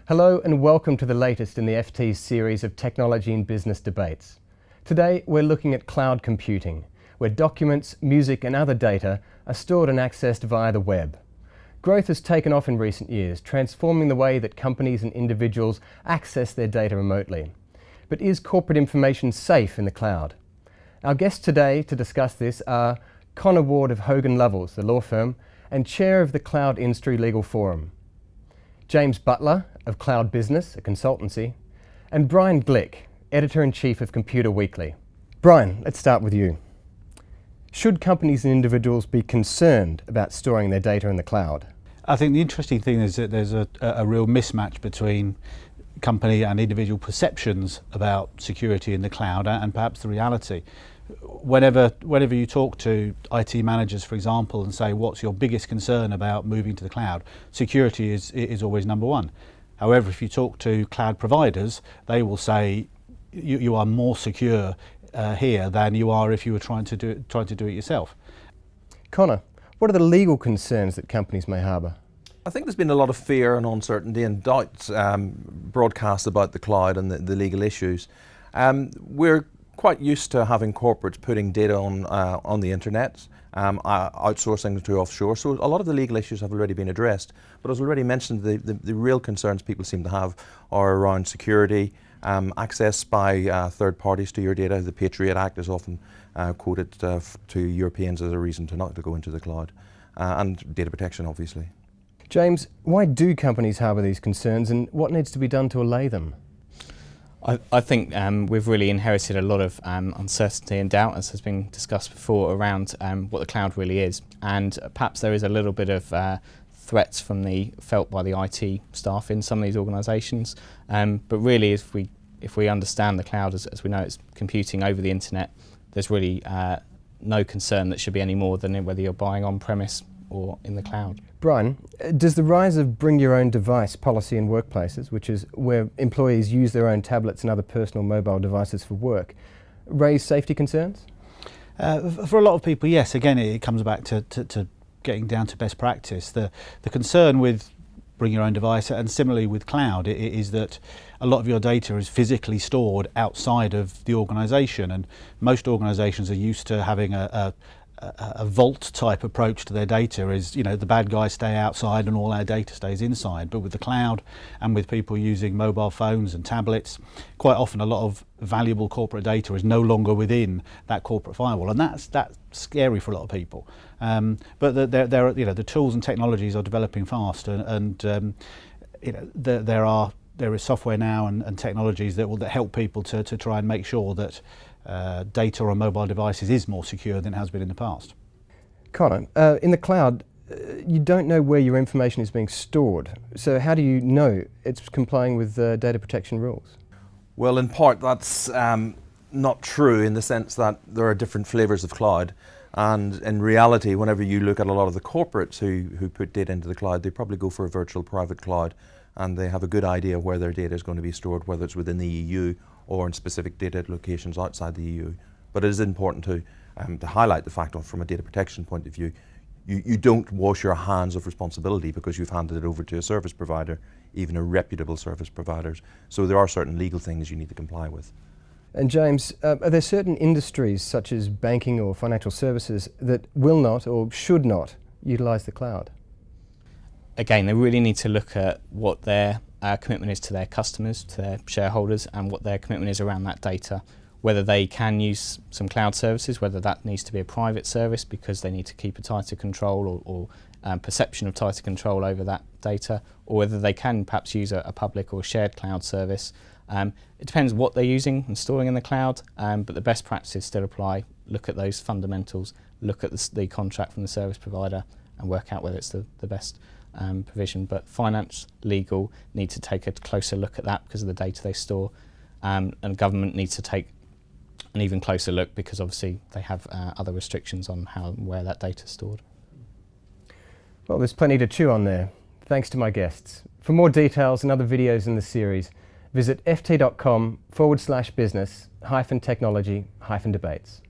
Hello and welcome to the latest in the FT's series of technology and business debates. Today we're looking at cloud computing, where documents, music and other data are stored and accessed via the web. Growth has taken off in recent years, transforming the way that companies and individuals access their data remotely. But is corporate information safe in the cloud? Our guests today to discuss this are Connor Ward of Hogan Lovells, the law firm, and Chair of the Cloud Industry Legal Forum. James Butler of Cloud Business, a consultancy, and Brian Glick, Editor-in-Chief of Computer Weekly. Brian, let's start with you. Should companies and individuals be concerned about storing their data in the cloud? I think the interesting thing is that there's a real mismatch between company and individual perceptions about security in the cloud and perhaps the reality. Whenever you talk to IT managers, for example, and say, what's your biggest concern about moving to the cloud? Security is always number one. However, if you talk to cloud providers, they will say you are more secure here than you are if you were trying to do it yourself. Connor, what are the legal concerns that companies may harbour? I think there's been a lot of fear and uncertainty and doubt broadcast about the cloud and the legal issues. We're quite used to having corporates putting data on the internet, outsourcing to offshore, so a lot of the legal issues have already been addressed. But as already mentioned, the real concerns people seem to have are around security, access by third parties to your data. The Patriot Act is often quoted to Europeans as a reason to not to go into the cloud, and data protection obviously. James, why do companies harbour these concerns and what needs to be done to allay them? I think we've really inherited a lot of uncertainty and doubt, as has been discussed before, around what the cloud really is, and perhaps there is a little bit of threats felt by the IT staff in some of these organisations. But really, if we understand the cloud as we know it's computing over the internet, there's really no concern that should be any more than whether you're buying on-premise or in the cloud. Brian, does the rise of bring your own device policy in workplaces, which is where employees use their own tablets and other personal mobile devices for work, raise safety concerns? For a lot of people, yes. Again, it comes back to getting down to best practice. The concern with bring your own device, and similarly with cloud, is that a lot of your data is physically stored outside of the organisation, and most organisations are used to having a vault type approach to their data. Is, you know, the bad guys stay outside and all our data stays inside. But with the cloud and with people using mobile phones and tablets, quite often a lot of valuable corporate data is no longer within that corporate firewall, and that's scary for a lot of people. But the tools and technologies are developing fast, and there is software now and technologies that will help people to try and make sure that data on mobile devices is more secure than it has been in the past. Connor, in the cloud, you don't know where your information is being stored. So how do you know it's complying with data protection rules? Well, in part that's not true, in the sense that there are different flavours of cloud, and in reality, whenever you look at a lot of the corporates who put data into the cloud, they probably go for a virtual private cloud, and they have a good idea where their data is going to be stored, whether it's within the EU or in specific data locations outside the EU. But it is important to highlight the fact that from a data protection point of view, you don't wash your hands of responsibility because you've handed it over to a service provider, even a reputable service providers. So there are certain legal things you need to comply with. And James, are there certain industries such as banking or financial services that will not or should not utilise the cloud? Again, they really need to look at what their commitment is to their customers, to their shareholders, and what their commitment is around that data. Whether they can use some cloud services, whether that needs to be a private service because they need to keep a tighter control or perception of tighter control over that data, or whether they can perhaps use a public or shared cloud service. It depends what they're using and storing in the cloud, but the best practices still apply. Look at those fundamentals, look at the contract from the service provider and work out whether it's the best provision. But finance, legal need to take a closer look at that because of the data they store, and government needs to take an even closer look because obviously they have other restrictions on how and where that data is stored. Well, there's plenty to chew on there. Thanks to my guests. For more details and other videos in the series, visit ft.com/business-technology-debates.